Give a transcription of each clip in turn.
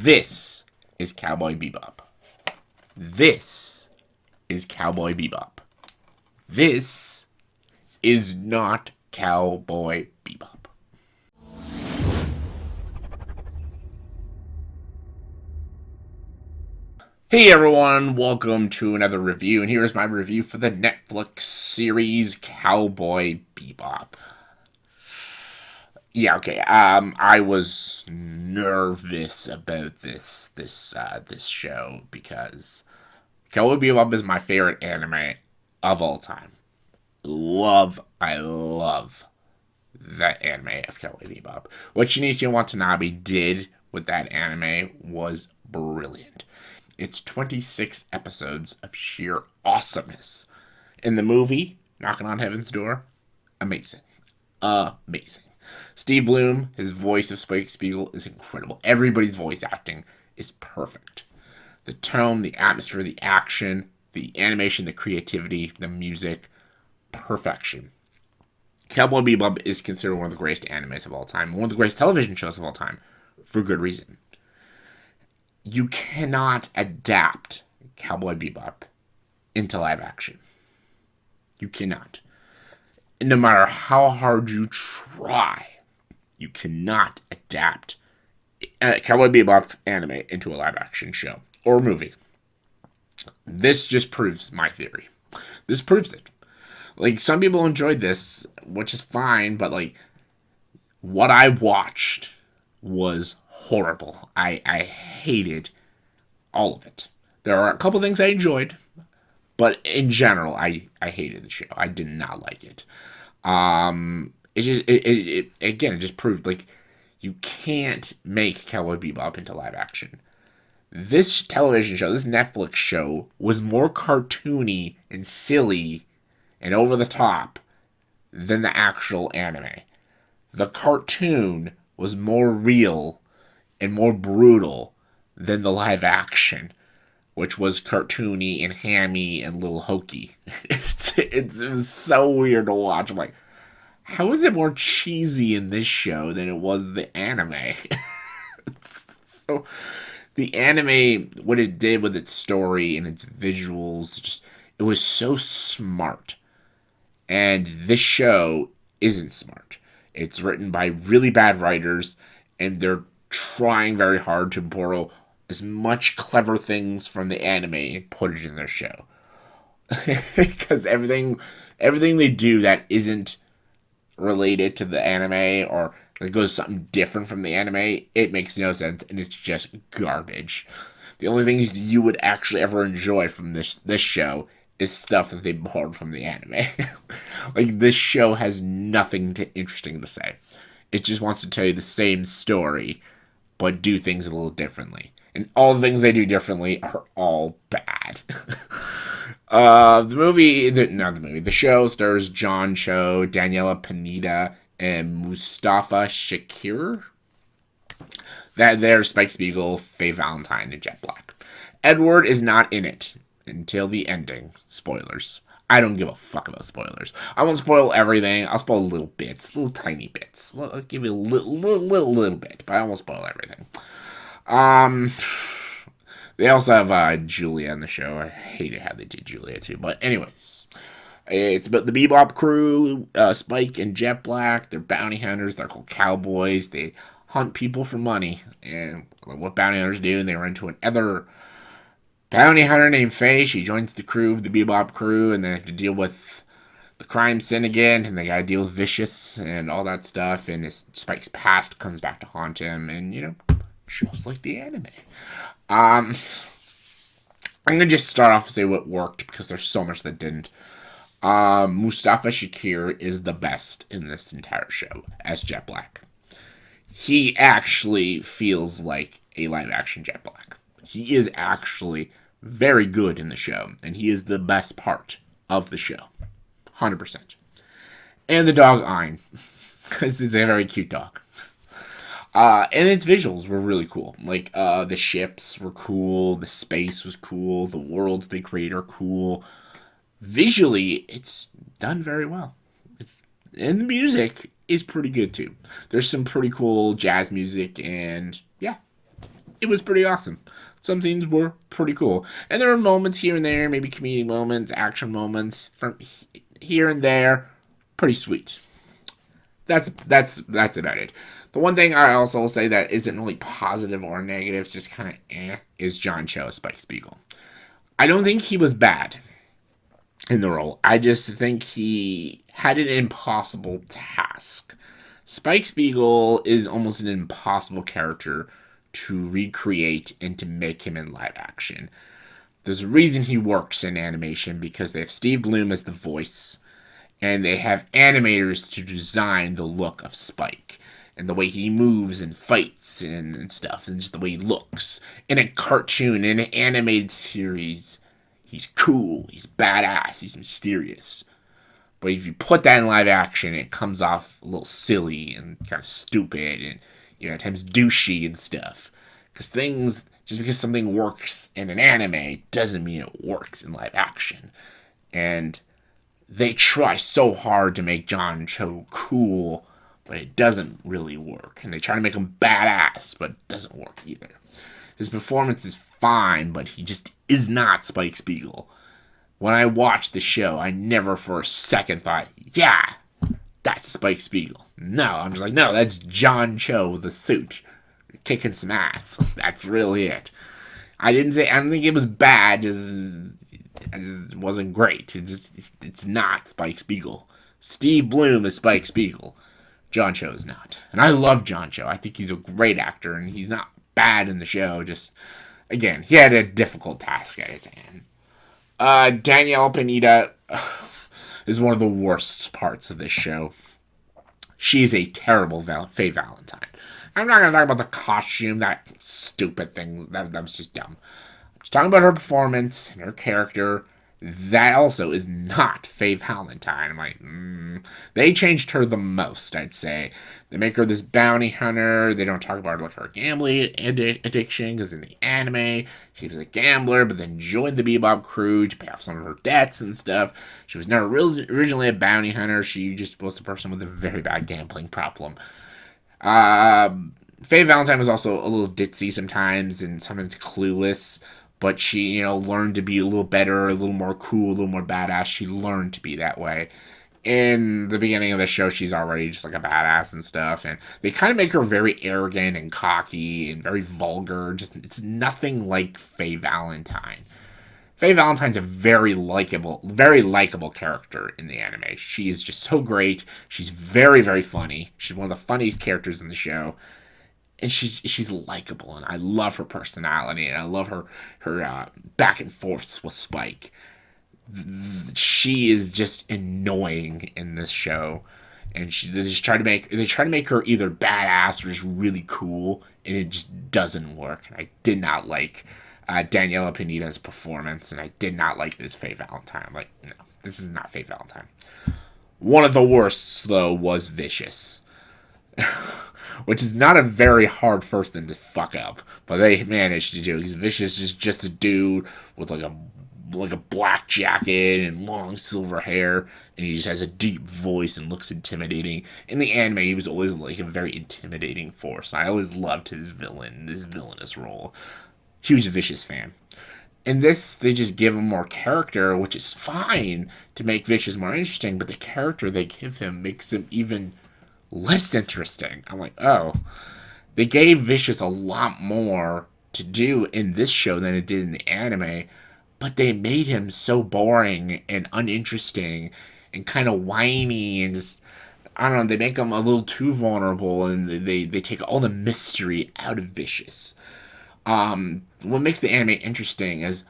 This is Cowboy Bebop. This is Cowboy Bebop. This is not Cowboy Bebop. Hey everyone, welcome to another review, and here's my review for the Netflix series Cowboy Bebop. Yeah, okay. I was nervous about this show because Cowboy Bebop is my favorite anime of all time. I love that anime of Cowboy Bebop. What Shinichiro Watanabe did with that anime was brilliant. It's 26 episodes of sheer awesomeness. In the movie, Knocking on Heaven's Door, amazing. Amazing. Steve Bloom, his voice of Spiegel is incredible. Everybody's voice acting is perfect. The tone, the atmosphere, the action, the animation, the creativity, the music, perfection. Cowboy Bebop is considered one of the greatest animes of all time, one of the greatest television shows of all time, for good reason. You cannot adapt Cowboy Bebop into live action. You cannot. No matter how hard you try, you cannot adapt Cowboy Bebop anime into a live action show or movie. This just proves my theory. This proves it. Like, some people enjoyed this, which is fine, but like, what I watched was horrible. I hated all of it. There are a couple things I enjoyed, but in general, I hated the show. I did not like it. It just proved, like, you can't make Cowboy Bebop into live action. This television show, this Netflix show, was more cartoony and silly and over the top than the actual anime. The cartoon was more real and more brutal than the live action, which was cartoony and hammy and a little hokey. It was so weird to watch. I'm like, how is it more cheesy in this show than it was the anime? So, the anime, what it did with its story and its visuals, it was so smart. And this show isn't smart. It's written by really bad writers, and they're trying very hard to borrow as much clever things from the anime and put it in their show. Because everything they do that isn't related to the anime or that goes something different from the anime, it makes no sense and it's just garbage. The only things you would actually ever enjoy from this show is stuff that they borrowed from the anime. Like, this show has nothing interesting to say. It just wants to tell you the same story, but do things a little differently. And all the things they do differently are all bad. The show stars John Cho, Daniela Pineda, and Mustafa Shakir. There's Spike Spiegel, Faye Valentine, and Jet Black. Edward is not in it until the ending. Spoilers. I don't give a fuck about spoilers. I won't spoil everything. I'll spoil little bits, little tiny bits. I'll give you a little bit, but I won't spoil everything. They also have Julia in the show. I hated how they did Julia too. But anyways, it's about the Bebop crew, Spike and Jet Black. They're bounty hunters. They're called cowboys. They hunt people for money. And what bounty hunters do, and they run into another bounty hunter named Faye. She joins the crew, the Bebop crew, and they have to deal with the crime syndicate, and they gotta deal with Vicious and all that stuff. And Spike's past comes back to haunt him, and just like the anime. I'm gonna just start off and say what worked because there's so much that didn't. Mustafa Shakir is the best in this entire show as Jet Black. He actually feels like a live action Jet Black. He is actually very good in the show, and he is the best part of the show. 100%. And the dog Ein, because it's a very cute dog. And its visuals were really cool. Like, the ships were cool, the space was cool, the worlds they create are cool. Visually, it's done very well. And the music is pretty good, too. There's some pretty cool jazz music, and yeah, it was pretty awesome. Some scenes were pretty cool, and there were moments here and there, maybe comedic moments, action moments from here and there, pretty sweet. That's about it. The one thing I also will say that isn't really positive or negative, just kind of is John Cho as Spike Spiegel. I don't think he was bad in the role. I just think he had an impossible task. Spike Spiegel is almost an impossible character to recreate and to make him in live action. There's a reason he works in animation because they have Steve Bloom as the voice, and they have animators to design the look of Spike and the way he moves and fights and stuff, and just the way he looks. In a cartoon, in an animated series, he's cool, he's badass, he's mysterious. But if you put that in live action, it comes off a little silly and kind of stupid and, at times douchey and stuff. Just because something works in an anime doesn't mean it works in live action. And they try so hard to make John Cho cool, but it doesn't really work. And they try to make him badass, but it doesn't work either. His performance is fine, but he just is not Spike Spiegel. When I watched the show, I never for a second thought, yeah, that's Spike Spiegel. No, I'm just like, no, that's John Cho with a suit, kicking some ass. That's really it. I don't think it was bad, it just wasn't great. It's not Spike Spiegel. Steve Bloom is Spike Spiegel. John Cho is not. And I love John Cho. I think he's a great actor, and he's not bad in the show. Just, again, he had a difficult task at his hand. Danielle Pineda is one of the worst parts of this show. She's a terrible Faye Valentine. I'm not going to talk about the costume, that stupid thing. That was just dumb. I'm just talking about her performance and her character. That also is not Faye Valentine. I'm like, they changed her the most, I'd say. They make her this bounty hunter. They don't talk about her gambling addiction, because in the anime, she was a gambler, but then joined the Bebop crew to pay off some of her debts and stuff. She was never originally a bounty hunter. She just was a person with a very bad gambling problem. Faye Valentine was also a little ditzy sometimes, and sometimes clueless. But she, learned to be a little better, a little more cool, a little more badass. She learned to be that way. In the beginning of the show, she's already just like a badass and stuff. And they kind of make her very arrogant and cocky and very vulgar. It's nothing like Faye Valentine. Faye Valentine's a very likable character in the anime. She is just so great. She's very, very funny. She's one of the funniest characters in the show. And she's likable, and I love her personality, and I love her back and forths with Spike. She is just annoying in this show, and they try to make her either badass or just really cool, and it just doesn't work. I did not like Daniela Pineda's performance, and I did not like this Faye Valentine. I'm like, no, this is not Faye Valentine. One of the worst, though, was Vicious. Which is not a very hard person to fuck up, but they managed to do it. Because Vicious is just a dude with like a black jacket and long silver hair, and he just has a deep voice and looks intimidating. In the anime, he was always like a very intimidating force. I always loved his villainous role. Huge Vicious fan. In this, they just give him more character, which is fine to make Vicious more interesting, but the character they give him makes him even less interesting. I'm like, oh. They gave Vicious a lot more to do in this show than it did in the anime, but they made him so boring and uninteresting and kind of whiny and just, I don't know, they make him a little too vulnerable, and they take all the mystery out of Vicious. What makes the anime interesting is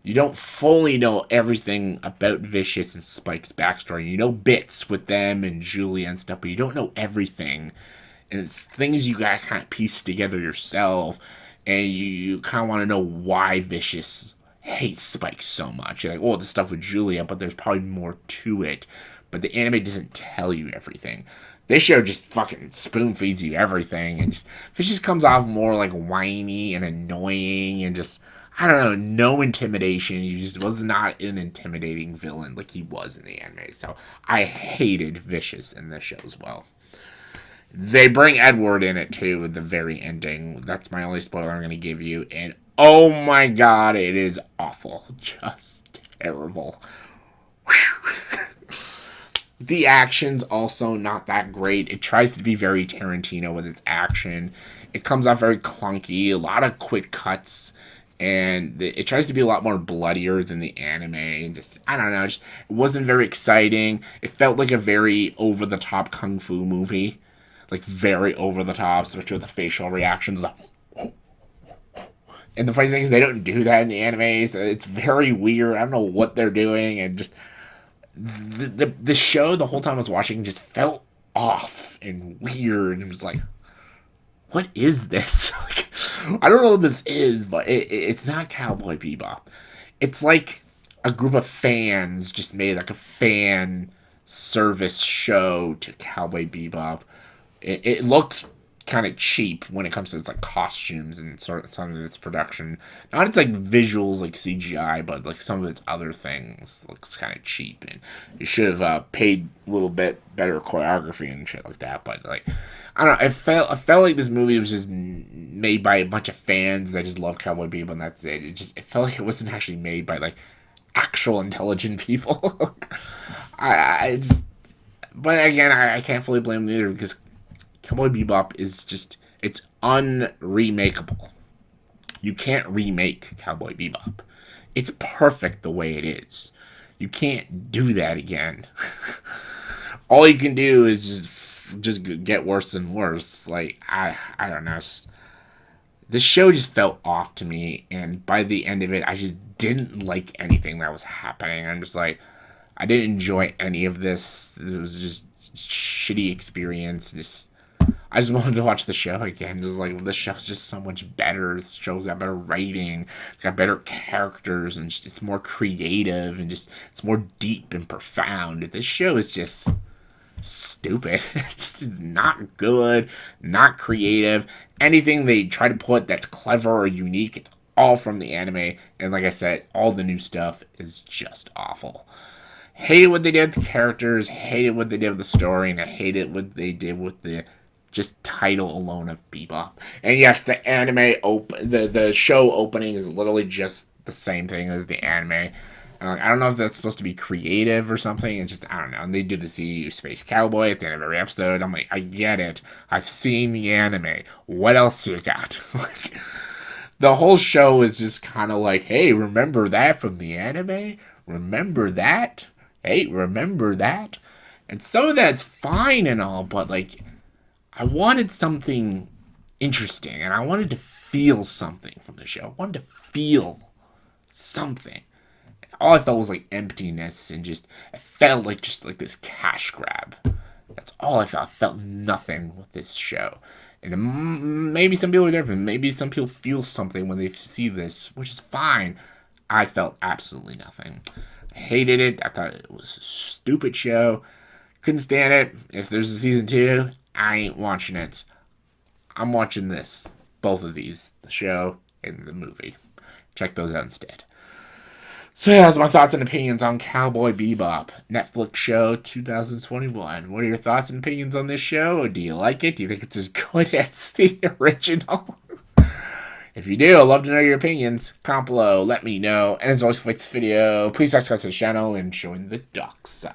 you don't fully know everything about Vicious and Spike's backstory. You know bits with them and Julia and stuff, but you don't know everything. And it's things you gotta kind of piece together yourself. And you kind of want to know why Vicious hates Spike so much. You're like, oh, the stuff with Julia, but there's probably more to it. But the anime doesn't tell you everything. This show just fucking spoon feeds you everything. And just Vicious comes off more like whiny and annoying and just, I don't know, no intimidation. He just was not an intimidating villain like he was in the anime. So I hated Vicious in this show as well. They bring Edward in it too at the very ending. That's my only spoiler I'm going to give you. And oh my god, it is awful. Just terrible. The action's also not that great. It tries to be very Tarantino with its action. It comes off very clunky, a lot of quick cuts, and it tries to be a lot more bloodier than the anime. And just, I don't know, it wasn't very exciting. It felt like a very over the top kung fu movie, like very over the top, especially with the facial reactions. And the funny thing is, they don't do that in the anime. So it's very weird. I don't know what they're doing, and just the show the whole time I was watching just felt off and weird, and was like, what is this? Like, I don't know what this is, but it's not Cowboy Bebop. It's like a group of fans just made like a fan service show to Cowboy Bebop. It looks kind of cheap when it comes to its like costumes and sort of some of its production. Not its like visuals like CGI, but like some of its other things looks kind of cheap. And you should have paid a little bit better choreography and shit like that. But like, I don't know. I felt like this movie was just made by a bunch of fans that just love Cowboy Bebop, and that's it. It felt like it wasn't actually made by like actual intelligent people. I just, but again, I can't fully blame them either, because Cowboy Bebop is just, it's unremakeable. You can't remake Cowboy Bebop. It's perfect the way it is. You can't do that again. All you can do is just get worse and worse. Like, I don't know. The show just felt off to me, and by the end of it, I just didn't like anything that was happening. I'm just like, I didn't enjoy any of this. It was just a shitty experience. I just wanted to watch the show again. Just like, the show's just so much better. The show's got better writing, it's got better characters, and it's more creative, and just it's more deep and profound. This show is just stupid. It's just not good, not creative. Anything they try to put that's clever or unique, it's all from the anime. And like I said, all the new stuff is just awful. Hated what they did with the characters, hated what they did with the story, and I hated what they did with the just title alone of Bebop. And yes, the the show opening is literally just the same thing as the anime. And like, I don't know if that's supposed to be creative or something. It's just, I don't know. And they do the See Space Cowboy at the end of every episode. I'm like, I get it. I've seen the anime. What else you got? Like, the whole show is just kind of like, hey, remember that from the anime? Remember that? Hey, remember that? And some of that's fine and all, but like, I wanted something interesting, and I wanted to feel something from the show. I wanted to feel something. All I felt was like emptiness, and just, it felt like just like this cash grab. That's all I felt. I felt nothing with this show. And maybe some people are different. Maybe some people feel something when they see this, which is fine. I felt absolutely nothing. I hated it. I thought it was a stupid show. Couldn't stand it. If there's a season 2, I ain't watching it. I'm watching this. Both of these. The show and the movie. Check those out instead. So yeah, that's my thoughts and opinions on Cowboy Bebop. Netflix show 2021. What are your thoughts and opinions on this show? Do you like it? Do you think it's as good as the original? If you do, I'd love to know your opinions. Comment below. Let me know. And as always, if you like this video, please subscribe to the channel and join the dark side.